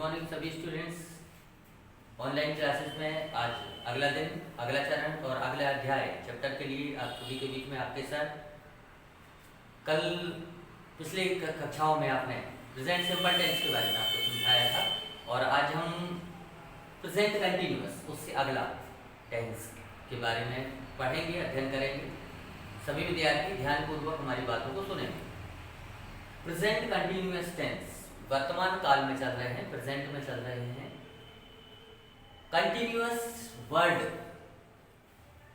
Morning सभी students. Online classes में आज अगला दिन, अगला चरण और अगला अध्याय चैप्टर के लिए आप सभी के बीच में आपके साथ। कल पिछले कक्षाओं में आपने प्रेजेंट सिंपल टेंस के बारे में आपको समझाया था और आज हम प्रेजेंट कंटिन्यूअस उससे अगला टेंस के बारे में पढ़ेंगे, अध्ययन करेंगे। सभी विद्यार्थी ध्यानपूर्वक हमारी बातों को सुनेंगे। प्रेजेंट कंटिन्यूअस टेंस वर्तमान काल में चल रहे हैं, प्रेजेंट में चल रहे हैं। कंटिन्यूअस वर्ड,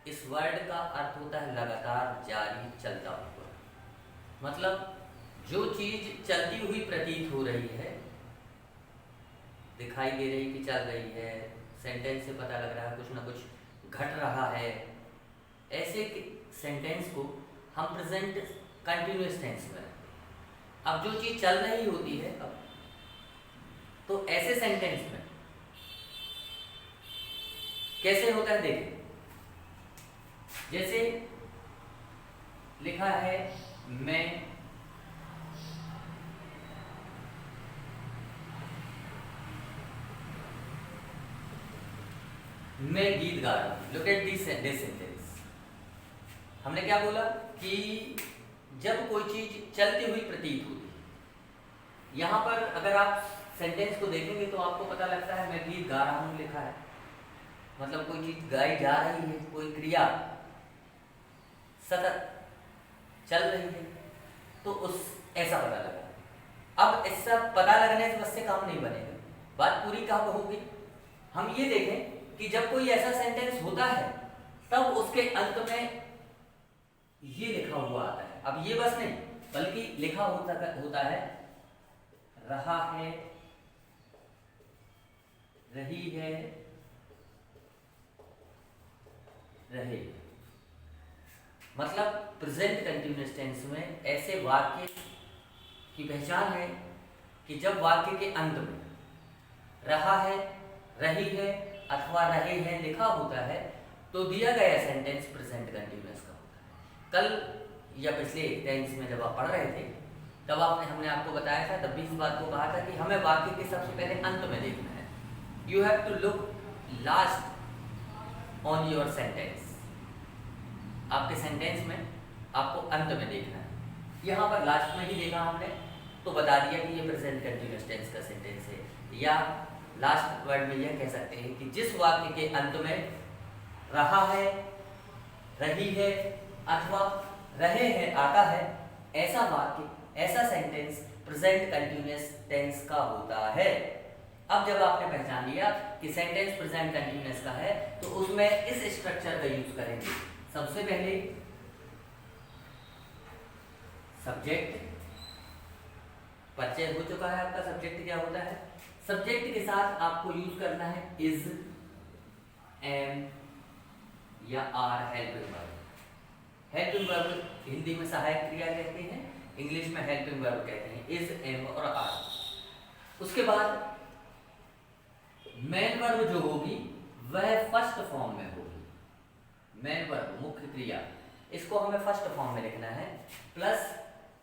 इस वर्ड का अर्थ होता है लगातार जारी चलता हुआ। मतलब जो चीज चलती हुई प्रतीत हो रही है, दिखाई दे रही कि चल रही है, सेंटेंस से पता लग रहा है कुछ ना कुछ घट रहा है, ऐसे सेंटेंस को हम प्रेजेंट कंटिन्यूअस टेंस में रखते हैं। अब जो चीज चल रही होती है अब तो ऐसे सेंटेंस में कैसे होता है देखिए। जैसे लिखा है मैं गीत गा रहा हूं। Look at this sentence. हमने क्या बोला कि जब कोई चीज चलती हुई प्रतीत होती है, यहां पर अगर आप सेंटेंस को देखेंगे तो आपको पता लगता है मैं गीत गा रहा हूं लिखा है, मतलब कोई चीज गाई जा रही है, कोई क्रिया सतत चल रही है, तो उस ऐसा पता लगा। अब ऐसा पता लगने से बस से काम नहीं बनेगा, बात पूरी कब होगी। हम ये देखें कि जब कोई ऐसा सेंटेंस होता है तब उसके अंत में ये लिखा हुआ आता है। अब ये बस नहीं बल्कि लिखा होता है रहा है, रही है, रहे। मतलब प्रेजेंट कंटिन्यूअस टेंस में ऐसे वाक्य की पहचान है कि जब वाक्य के अंत में रहा है, रही है अथवा रहे हैं लिखा होता है तो दिया गया सेंटेंस प्रेजेंट कंटिन्यूअस का होता है। कल या पिछले टेंस में जब आप पढ़ रहे थे तब हमने आपको बताया था, तब भी इस बात को कहा था कि हमें वाक्य के सबसे पहले अंत में देखना है। You have to look last on your sentence. आपके सेंटेंस में आपको अंत में देखना है। यहाँ पर लास्ट में ही देखा हमने तो बता दिया कि ये प्रेजेंट कंटिन्यूअस टेंस का सेंटेंस है। या लास्ट वर्ड में यह कह सकते हैं कि जिस वाक्य के अंत में रहा है, रही है अथवा रहे हैं आता है, ऐसा वाक्य, ऐसा सेंटेंस प्रेजेंट कंटिन्यूअस टेंस का होता है। अब जब आपने पहचान लिया कि सेंटेंस प्रेजेंट कंटिन्यूअस का है तो उसमें इस स्ट्रक्चर का यूज करेंगे। सबसे पहले सब्जेक्ट, परिचय हो चुका है आपका सब्जेक्ट क्या होता है। सब्जेक्ट के साथ आपको यूज करना है इज, एम या are helping verb. Helping verb Hindi में सहायक क्रिया कहते हैं, इंग्लिश में हेल्पिंग वर्ब कहते हैं, इज, एम और आर। उसके बाद मेन वर्ब जो होगी वह फर्स्ट फॉर्म में होगी। मेन वर्ब मुख्य क्रिया, इसको हमें फर्स्ट फॉर्म में लिखना है, प्लस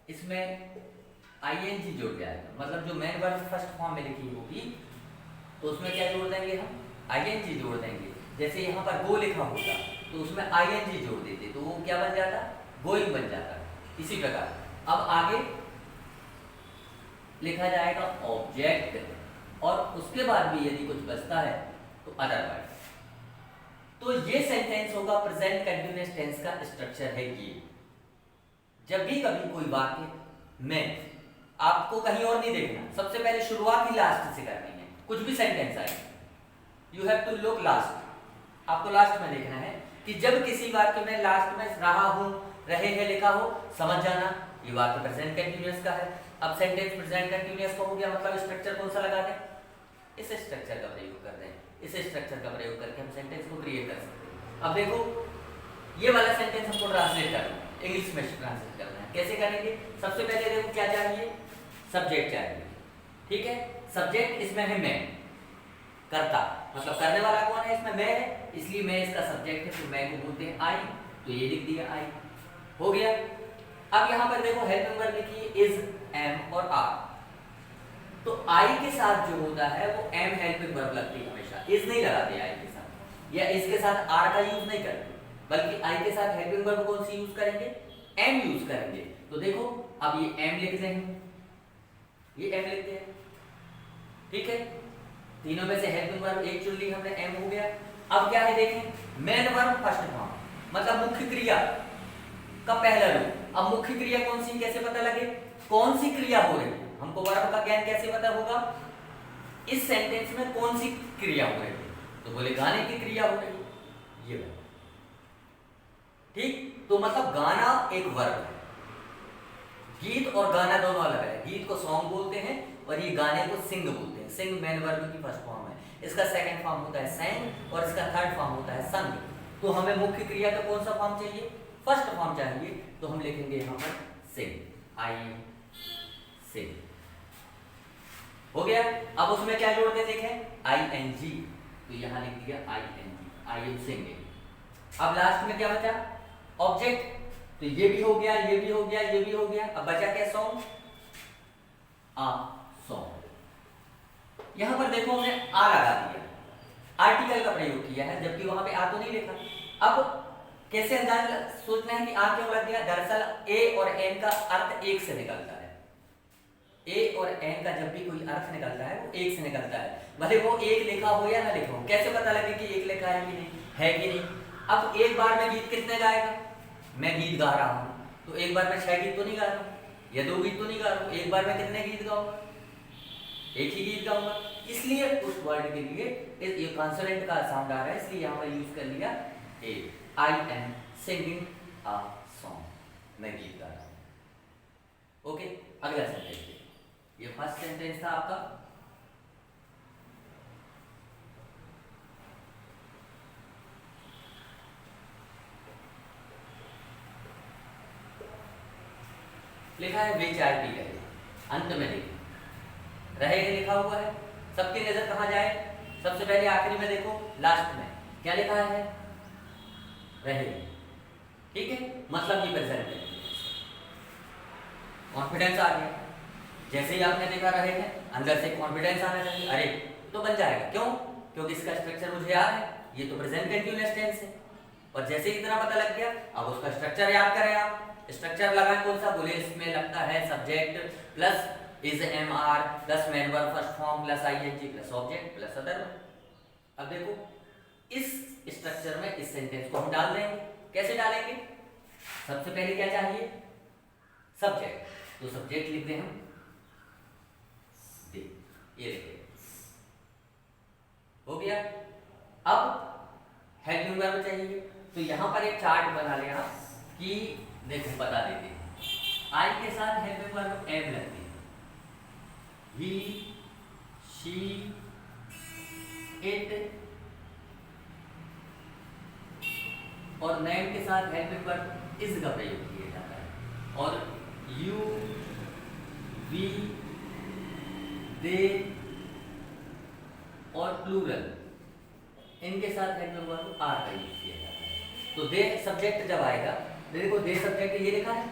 इसमें आईएनजी जुड़ जाएगा। मतलब जो मेन वर्ब फर्स्ट फॉर्म में लिखी होगी तो उसमें क्या जोड़ देंगे हम, आईएनजी जोड़ देंगे। जैसे यहाँ पर गो लिखा होता तो उसमें आईएनजी जोड़ देते तो वो क्या बन जाता, गोइंग बन जाता। इसी प्रकार अब आगे लिखा जाएगा ऑब्जेक्ट और उसके बाद भी यदि कुछ बचता है तो अदर वर्ड। तो ये सेंटेंस होगा प्रेजेंट कंटिन्यूअस टेंस का स्ट्रक्चर है ये। जब भी कभी कोई वाक्य में आपको कहीं और नहीं देखना, सबसे पहले शुरुआत ही लास्ट से करनी है। कुछ भी सेंटेंस आए you have to look last, आपको लास्ट में देखना है कि जब किसी वाक्य में लास्ट में रहा हूं, रहे हैं लिखा हो, समझ जाना ये वाक्य प्रेजेंट कंटिन्यूअस का है। अब सेंटेंस प्रेजेंट कंटिन्यूअस का हो गया, मतलब स्ट्रक्चर कौन सा लगा दें, इस स्ट्रक्चर का प्रयोग कर दें। इस स्ट्रक्चर का प्रयोग करके हम सेंटेंस को क्रिएट कर सकते हैं। अब देखो ये वाला सेंटेंस हमको ट्रांसलेट करना है, इंग्लिश में ट्रांसलेट करना है। कैसे करेंगे, सबसे पहले देखो क्या चाहिए, सब्जेक्ट चाहिए। ठीक है, सब्जेक्ट इसमें है मैं, करता मतलब करने वाला कौन है, इसमें मैं है, इसलिए मैं इसका सब्जेक्ट है तो मैं को बोलते हैं आई, तो ये लिख दिया आई, हो गया। अब यहाँ पर देखो हेल्पिंग वर्ब लिखी है इज, एम और आर। तो आई के साथ जो होता है वो एम हेल्पिंग वर्ब लगती है हमेशा, इज नहीं लगाते आई के साथ, या इसके साथ आर का यूज नहीं करते, बल्कि आई के साथ हेल्पिंग वर्ब कौन सी यूज करेंगे, एम यूज करेंगे। तो देखो अब ये एम लिखते हैं, ये एम लिखते हैं, ठीक है, तीनों में से हेल्पिंग वर्ब एक चुन ली हमने, एम हो गया। अब क्या है देखें, मेन वर्ब फर्स्ट फॉर्म, मतलब मुख्य क्रिया का पहला रूप। अब मुख्य क्रिया कौन सी, कैसे पता लगे कौन सी क्रिया हो रही है, हमको वर्ब का ज्ञान कैसे पता होगा, इस सेंटेंस में कौन सी क्रिया हो रही है, तो बोले गाने की क्रिया हो रही है, ये ठीक। तो मतलब गाना एक वर्ब है, गीत और गाना दोनों अलग है, गीत को सॉन्ग बोलते हैं और ये गाने को सिंग बोलते हैं। सिंग मेन वर्ब की फर्स्ट फॉर्म है, इसका सेकंड फॉर्म होता है सैंग और इसका थर्ड फॉर्म होता है संग। तो हमें मुख्य क्रिया का कौन सा फॉर्म चाहिए, फर्स्ट फॉर्म चाहिए, तो हम लिखेंगे यहाँ पर सिंग, आई सिंग, हो गया। अब उसमें क्या जोड़ते देखें, आई एन जी, तो यहाँ लिख दिया I N G, I am singing. अब लास्ट में क्या बचा, ऑब्जेक्ट, तो ये भी हो गया, ये भी हो गया, ये भी हो गया। अब बचा क्या, सॉन्ग, आ सॉन्ग। यहां पर देखो हमने आ लगा दिया, आर्टिकल का प्रयोग किया है, जबकि वहां पे आ तो नहीं लिखा। अब कैसे अंदाज सोचना है कि आ क्यों लग गया, दरअसल ए और एन का अर्थ एक से निकलता है, ए और एन का जब भी कोई अर्थ निकलता है वो एक से निकलता है, भले वो एक लिखा हो या ना लिखा हो। कैसे पता लगे कि एक लिखा है कि नहीं, है कि नहीं। अब एक बार में गीत कितने गाएगा, मैं गीत गा रहा हूं, तो एक बार में 6 गीत तो नहीं गा रहा हूं, या 2 गीत तो नहीं गा रहा हूं, एक बार में कितने गीत गाऊंगा, एक ही गीत गाऊंगा। इसलिए उस वर्ड के लिए ये कॉन्सोनेंट का साउंड आ रहा है, इसलिए यहां पर यूज कर लिया ए, I am singing a song, मैं गीत गा रहा हूं। ओके, अगला सेंटेंस, ये फर्स्ट सेंटेंस था आपका। लिखा है वे चाय पी रहे, अंत में देखो रहेगा लिखा हुआ है, सबकी नजर कहां जाए, सबसे पहले आखिरी में देखो, लास्ट में क्या लिखा है, रहे, ठीक है, मतलब ये प्रेजेंट है, कॉन्फिडेंस आ गया। जैसे ही आपने देखा रहे हैं, अंदर से कॉन्फिडेंस आना चाहिए, अरे तो बन जाएगा, क्यों, क्योंकि इसका स्ट्रक्चर मुझे याद है, ये तो प्रेजेंट कंटीन्यूअस टेंस है। और जैसे ही इतना पता लग गया, अब उसका स्ट्रक्चर याद करें आप, स्ट्रक्चर लगाएं कौन सा, बोले इसमें लगता है subject plus is am are plus main verb first form plus ING plus object plus other verb. अब देखो इस स्ट्रक्चर में इस सेंटेंस को हम डाल देंगे, कैसे डालेंगे, सबसे पहले क्या चाहिए, सब्जेक्ट, तो सब्जेक्ट लिख दें हम दे, ये लिखे, हो गया। अब हेल्पिंग वर्ब चाहिए, तो यहां पर एक चार्ट बना लें आप कि देखो बता देते हैं, आई के साथ हेल्पिंग वर्ब एम लगती है, ही शी इट, और नेम के साथ हेल्पिंग वर्ब इज का प्रयोग किया जाता है, और यू वी दे और प्लूरल इनके साथ हेल्पिंग वर्ब आर का यूज किया जाता है। तो दे सब्जेक्ट जब आएगा, देखो दे सब्जेक्ट ये लिखा है,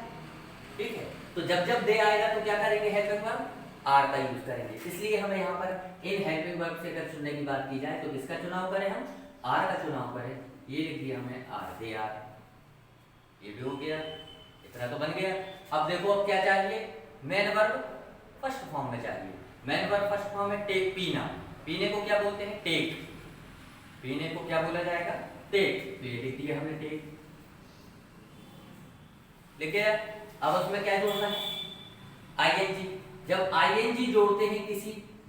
ठीक है, तो जब जब दे आएगा तो क्या करेंगे, हेल्पिंग वर्ब आर का यूज करेंगे। इसलिए हमें यहाँ पर इन हेल्पिंग वर्ब से अगर चुनने की बात की जाए तो किसका चुनाव करें, हम आर का चुनाव करें। ये लिख दिया हमने आर, दे आर, ये भी हो गया, इतना तो बन गया। अब देखो अब क्या चाहिए, मेन वर्ब फर्स्ट फॉर्म में चाहिए, मेन वर्ब फर्स्ट फॉर्म में टेक, पीना, पीने को क्या बोलते हैं, टेक, पीने को क्या बोला जाएगा, टेक, तो ये लिख दिया हमने टेक, लिख गया। अब उसमें क्या जोड़ना है, आईएनजी। जब आईएनजी जोड़ते हैं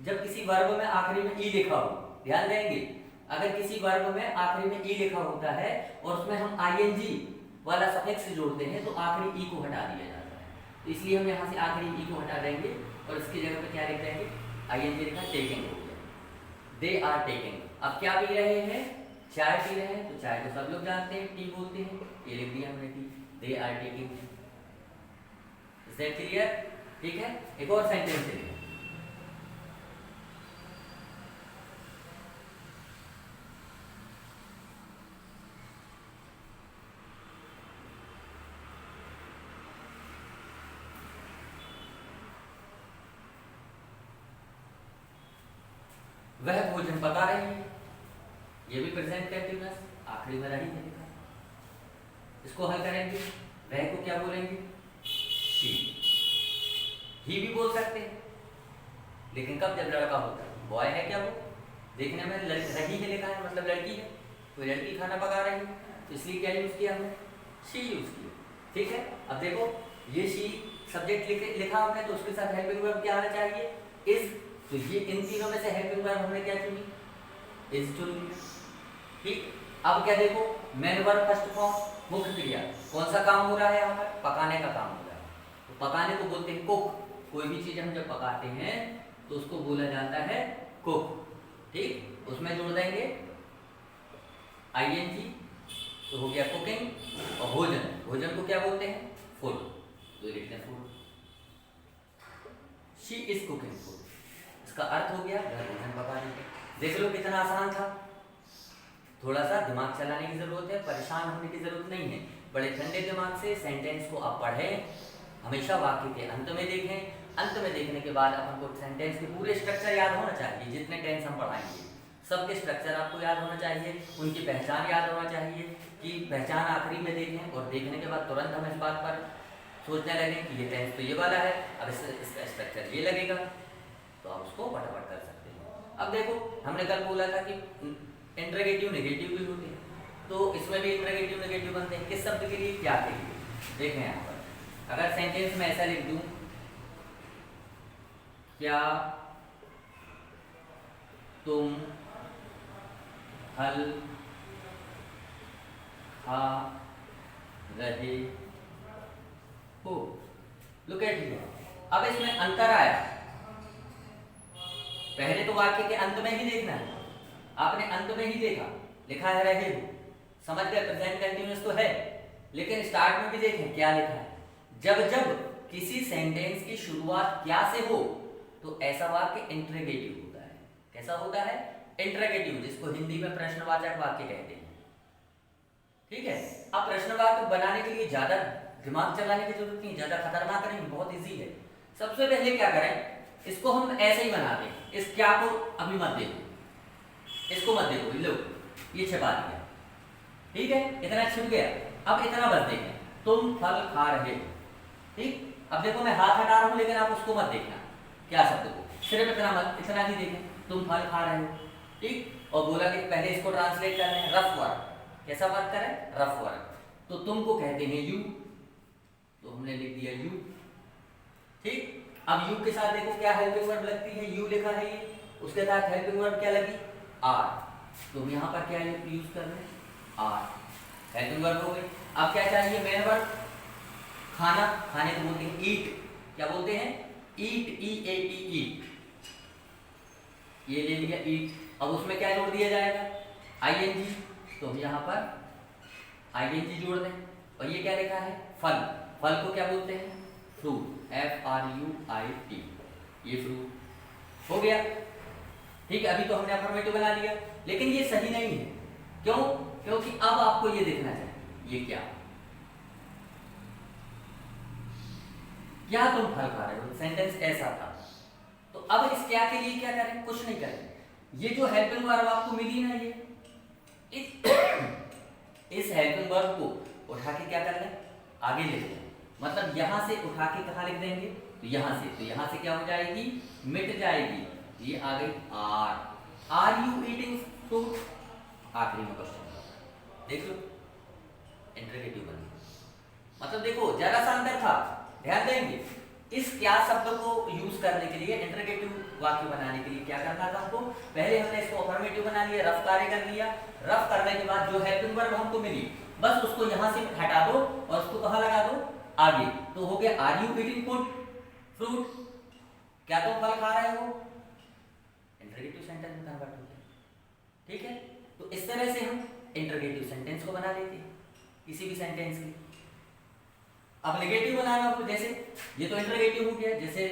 जब किसी वर्ब में आखिरी में ई लिखा हो, ध्यान देंगे, अगर किसी वर्ब में आखिरी में ई लिखा होता है और उसमें हम आईएनजी वाला सफिक्स जोड़ते हैं तो आखिरी ई को हटा दिया जाता है, तो इसलिए हम यहाँ से आखिरी ई को हटा देंगे और इसकी जगह पे क्या लिख देंगे, आईएनजी लिखा, टेकिंग हो गया, दे आर टेकिंग। अब क्या पी रहे हैं, चाय पी रहे हैं, तो चाय को सब लोग जानते हैं, टी बोलते हैं, ये लिख दिया हमने T, they are taking. Is that clear, ठीक है। एक और सेंटेंस देखिए, वह भोजन पका रही है, ये भी प्रेजेंट कंटिन्यूअस, आखिरी में रही है लिखा। इसको हल करेंगे, वह को क्या बोलेंगे, शी। ही भी बोल सकते हैं, लेकिन कब, जब लड़का होता है। बॉय है क्या वो, देखने में रही है लिखा है, मतलब लड़की है, कोई लड़की खाना पका रही है, तो इसलिए क्या यूज किया हमने, शी यूज किया। ठीक है, अब देखो ये शी सब्जेक्ट लिखा हमने, तो उसके साथ हेल्पिंग वर्ब क्या आना चाहिए, इज। तो ये इन तीनों में से हेल्पिंग वर्ब हमने क्या चुनी, इज चुन लिया। ठीक, अब क्या देखो, मेन वर्ब फर्स्ट फॉर्म, मुख्य क्रिया, कौन सा काम हो रहा है यहाँ पर, पकाने का काम हो रहा है। तो पकाने को बोलते हैं कुक, कोई भी चीज हम जब पकाते हैं तो उसको बोला जाता है कुक। ठीक, उसमें जोड़ देंगे ing, तो हो गया कुकिंग। और भोजन, भोजन को क्या बोलते हैं, फूड, तो लिखते हैं food. She is cooking food, इसका अर्थ हो गया वह भोजन पका रही है। देख लो कितना आसान था, थोड़ा सा दिमाग चलाने की जरूरत है, परेशान होने की जरूरत नहीं है। बड़े ठंडे दिमाग से सेंटेंस को आप पढ़ें, हमेशा वाक्य के अंत में देखें, अंत में देखने के बाद अपन को सेंटेंस के पूरे स्ट्रक्चर याद होना चाहिए। जितने टेंस हम पढ़ाएंगे सबके स्ट्रक्चर आपको याद होना चाहिए, उनकी पहचान याद होना चाहिए, कि पहचान आखिरी में देखें और देखने के बाद तुरंत हम इस बात पर सोचने लगे कि ये टेंस तो ये वाला है, अब इसका स्ट्रक्चर ये लगेगा, तो आप उसको फटाफट कर सकते हैं। अब देखो हमने कल बोला था कि इंटरोगेटिव नेगेटिव भी होते हैं, तो इसमें भी इंटरोगेटिव नेगेटिव बनते हैं, किस शब्द के लिए, क्या के लिए। देखें यहाँ पर अगर सेंटेंस में ऐसा लिख दूं, क्या तुम फल खा रहे हो, लुक एट हियर। अब इसमें अंतर आया, पहले तो वाक्य के अंत में ही देखना है, आपने अंत में ही देखा, लिखा है रहे हो, समझ गए प्रेजेंट कंटिन्यूअस तो है, लेकिन स्टार्ट में भी देखें क्या लिखा है। जब जब किसी सेंटेंस की शुरुआत क्या से हो तो ऐसा वाक्य इंटरोगेटिव होता है। कैसा होता है, इंटरोगेटिव, जिसको हिंदी में प्रश्नवाचक वाक्य कहते हैं। ठीक है, अब प्रश्नवाक्य बनाने के लिए ज्यादा दिमाग चलाने की जरूरत नहीं, ज्यादा खतरनाक नहीं, बहुत इजी है। सबसे पहले क्या करें, इसको हम ऐसे ही बनाते हैं, इस क्या को अभी मत देखो, इसको मत देखो, लो ये छिपा दिया, ठीक है, इतना छिप गया। अब इतना बस देखें, तुम फल खा रहे हो। ठीक, अब देखो मैं हाथ हटा रहा हूं, लेकिन आप उसको मत देखना, क्या शब्द को, सिर्फ इतना मत, इतना ही देखें, तुम फल खा रहे हो। ठीक, और बोला कि पहले इसको ट्रांसलेट करना है, रफ वर्क, कैसा बात करें, रफ वर्क। तो तुमको कहते हैं यू, तो हमने लिख दिया यू। ठीक, अब यू के साथ देखो क्या हेल्पिंग वर्ब लगती है, यू लिखा है ये, उसके साथ हेल्पिंग वर्ब क्या लगी, आर, तो हम यहाँ पर क्या यूज कर रहे हैं, आर, हेल्पिंग वर्ब हो गई। अब क्या चाहिए, मेन वर्ब, खाना, खाने को बोलते हैं ईट, क्या बोलते हैं, ईट, ई ए टी, ईट, ये ले लिया ईट। अब उसमें क्या जोड़ दिया जाएगा, आईएनजी, तो हम यहाँ पर आईएनजी जोड़ दें। और ये क्या लिखा है, फल, फल को क्या बोलते हैं, फ्रूट, FRUIT, ये फ्रूट हो गया। ठीक है, अभी तो हमने अफर्मेटिव बना लिया, लेकिन ये सही नहीं है, क्यों, क्योंकि अब आपको ये देखना चाहिए, ये क्या तुम फल खा रहे हो, सेंटेंस ऐसा था। तो अब इस क्या के लिए क्या करें, कुछ नहीं करें, ये जो हेल्पिंग वर्ब आपको मिली ना, ये इस हेल्पिंग वर्ब को उठा के क्या कर लें, आगे लिख दें, मतलब यहां से उठा के कहां लिख देंगे, तो यहां से, तो यहां से क्या हो जाएगी, मिट जाएगी, ये आ गई आर यू ईटिंग फ्रूट, आखिरी में क्वेश्चन देख लो, इंटरोगेटिव बन गया। मतलब देखो जरा सा अंदर था, ध्यान देंगे, इस क्या शब्द को यूज करने के लिए, इंटरोगेटिव वाक्य बनाने के लिए क्या करना था हमको, पहले हमने इसको अफर्मेटिव बना लिया, रफ कार्य कर लिया, रफ करने के बाद जो हेल्पिंग वर्ब हमको मिली, बस उसको यहां से हटा दो और उसको कहां लगा दो, आगे, तो हो गया आर यू ईटिंग फ्रूट, क्या तुम फल खा रहे हो, इंटरोगेटिव सेंटेंस में कन्वर्ट हो गया। ठीक है, तो इस तरह से हम इंटरोगेटिव सेंटेंस को बना लेते हैं किसी भी सेंटेंस की। अब नेगेटिव बनाना हो, जैसे ये तो इंटरोगेटिव हो गया, जैसे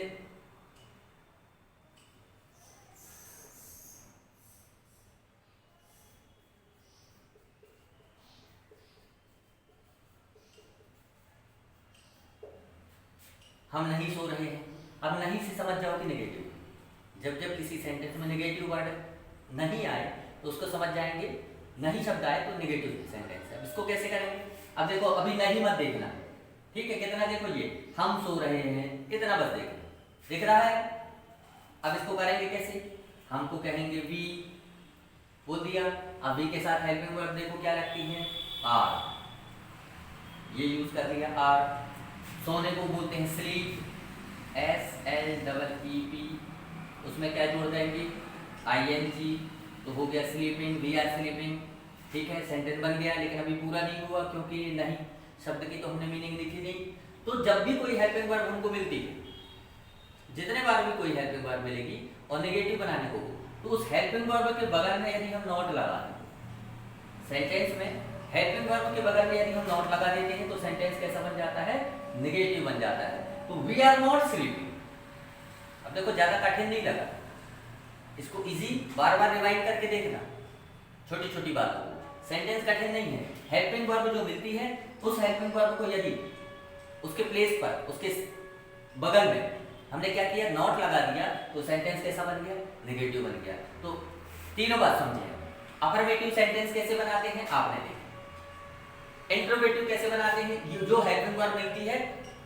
हम नहीं सो रहे हैं, अब नहीं से समझ जाओ कि नेगेटिव, जब जब किसी सेंटेंस में नेगेटिव वर्ड नहीं आए तो उसको समझ जाएंगे, नहीं शब्द आए तो नेगेटिव सेंटेंस है। इसको कैसे करेंगे? अब देखो, अभी नहीं मत देखना, ठीक है? कितना देखो, ये हम सो रहे हैं, कितना बस देखो, दिख रहा है? अब इसको करेंगे कैसे? हमको कहेंगे वी, बोल दिया। अब वी के साथ हेल्पिंग वर्ब देखो क्या लगती है, आर, ये यूज कर लिया आर। सोने को बोलते हैं स्लीप, SLEEP, उसमें क्या जोड़ देंगे, ING, तो हो गया स्लीपिंग, वी आर स्लीपिंग, ठीक है? सेंटेंस बन गया, लेकिन अभी पूरा नहीं हुआ क्योंकि नहीं शब्द की तो हमने मीनिंग लिखी नहीं। तो जब भी कोई हेल्पिंग वर्ब हमको मिलती है, जितने बार भी कोई हेल्पिंग वर्ब मिलेगी और नेगेटिव बनाने को, तो उस हेल्पिंग वर्ब के बगल में यदि हम नॉट लगा दें, सेंटेंस में हेल्पिंग वर्ब के बगल में यदि हम नॉट लगा देते हैं तो सेंटेंस कैसा बन जाता है, नेगेटिव बन जाता है। तो वी आर नॉट स्लीपिंग। अब देखो, ज्यादा कठिन नहीं लगा, इसको इजी बार बार रिवाइंड करके देखना, छोटी छोटी बातों को, सेंटेंस कठिन नहीं है। हेल्पिंग वर्ब जो मिलती है, उस हेल्पिंग वर्ब को यदि उसके प्लेस पर, उसके बगल में हमने क्या किया, नॉट लगा दिया, तो सेंटेंस कैसा बन गया, नेगेटिव बन गया। तो तीनों बात समझे। अफर्मेटिव सेंटेंस कैसे बनाते हैं आपने देखा, इंट्रोगेटिव कैसे बनाते हैं, जो हेल्पिंग वर्ब मिलती है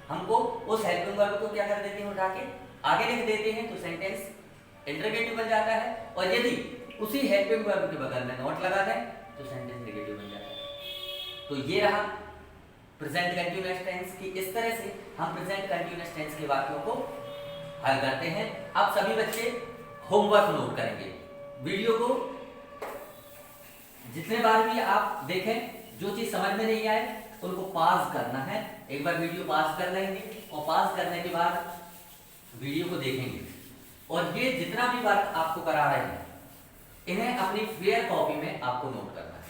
हमको, उस हेल्पिंग वर्ब को क्या कर देते हैं, उठा के आगे लिख देते हैं, तो सेंटेंस इंट्रोगेटिव बन जाता है। और यदि उसी हेल्पिंग वर्ब के बगल में नॉट लगा दें तो सेंटेंस नेगेटिव बन जाता है। तो ये रहा प्रेजेंट कंटीन्यूअस टेंस की। इस तरह से हम प्रेजेंट कंटीन्यूअस टेंस के वाक्यों को हल करते हैं। अब सभी बच्चे होमवर्क नोट करेंगे, वीडियो को जितने बार भी आप देखें, जो चीज समझ में नहीं आए उनको पास करना है। एक बार वीडियो पास कर लेंगे और पास करने के बाद वीडियो को देखेंगे, और ये जितना भी वर्क आपको करा रहे हैं, इन्हें अपनी फेयर कॉपी में आपको नोट करना है।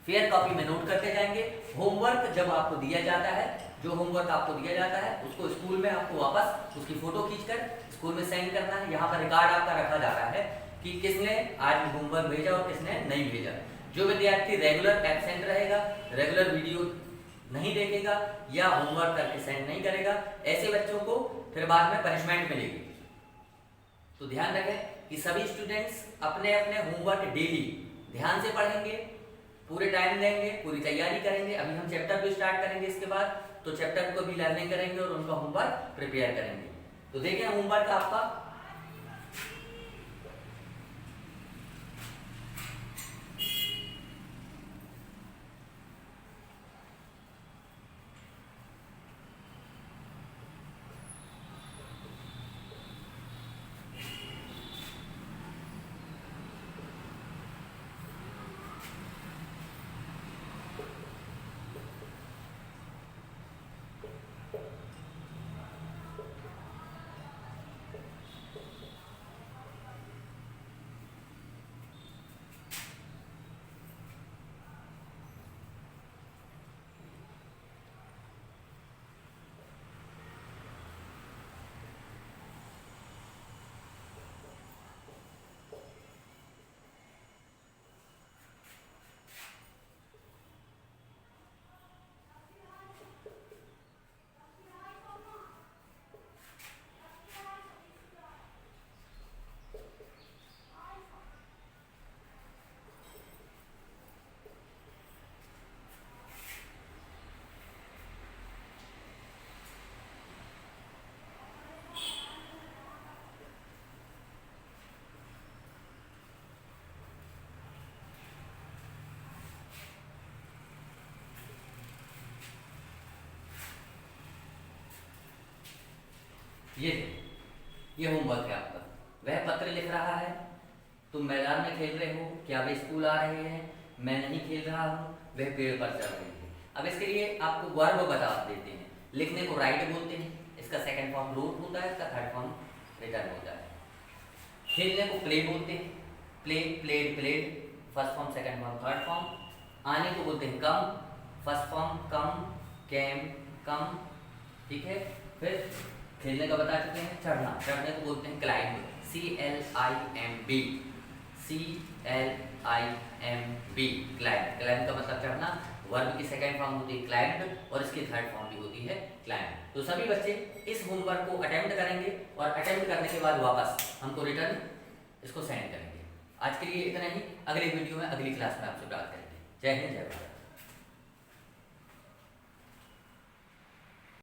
फेयर कॉपी में नोट करते जाएंगे। होमवर्क जब आपको दिया जाता है, जो होमवर्क आपको दिया जाता है, उसको स्कूल में आपको वापस उसकी फोटो खींचकर स्कूल में सेंड करना है। यहाँ पर रिकॉर्ड आपका रखा जाता है कि किसने आज होमवर्क भेजा और किसने नहीं भेजा। जो विद्यार्थी रेगुलर एब्सेंट रहेगा, रेगुलर वीडियो नहीं देखेगा या होमवर्क करके सेंड नहीं करेगा, ऐसे बच्चों को फिर बाद में पनिशमेंट मिलेगी। तो ध्यान रखें कि सभी स्टूडेंट्स अपने अपने होमवर्क डेली ध्यान से पढ़ेंगे, पूरे टाइम देंगे, पूरी तैयारी करेंगे। अभी हम चैप्टर भी स्टार्ट करेंगे, इसके बाद तो चैप्टर को भी लर्निंग करेंगे और उनका होमवर्क प्रिपेयर करेंगे। तो देखिए होमवर्क आपका ये होमवर्क है आपका। वह पत्र लिख रहा है, तुम मैदान में खेल रहे हो, क्या वे स्कूल आ रहे हैं, मैं नहीं खेल रहा हूँ, वह पेड़ पर चढ़ रहे हैं। अब इसके लिए आपको वर्ब बता देते हैं। लिखने को राइट बोलते हैं, इसका सेकंड फॉर्म रोट होता है, इसका थर्ड फॉर्म रिटर्न होता है। खेलने को प्ले बोलते हैं, play, played, played, first form, second form, third form. आने को बोलते हैं कम, फर्स्ट फॉर्म, कम, कैम, कम, ठीक है। फिर खेलने का बता चुके हैं। चढ़ना, चढ़ने को बोलते हैं climb, CLIMB, CLIMB, climb. Climb का मतलब चढ़ना। वर्ब की सेकंड फॉर्म होती है क्लाइंब और इसकी थर्ड फॉर्म भी होती है क्लाइंब। तो सभी बच्चे इस होमवर्क को अटेम्प्ट करेंगे और अटेम्प्ट करने के बाद वापस हमको रिटर्न इसको सेंड करेंगे। आज के लिए इतना ही। अगले वीडियो में अगली क्लास में आपसे बात करेंगे। जय हिंद, जय भारत।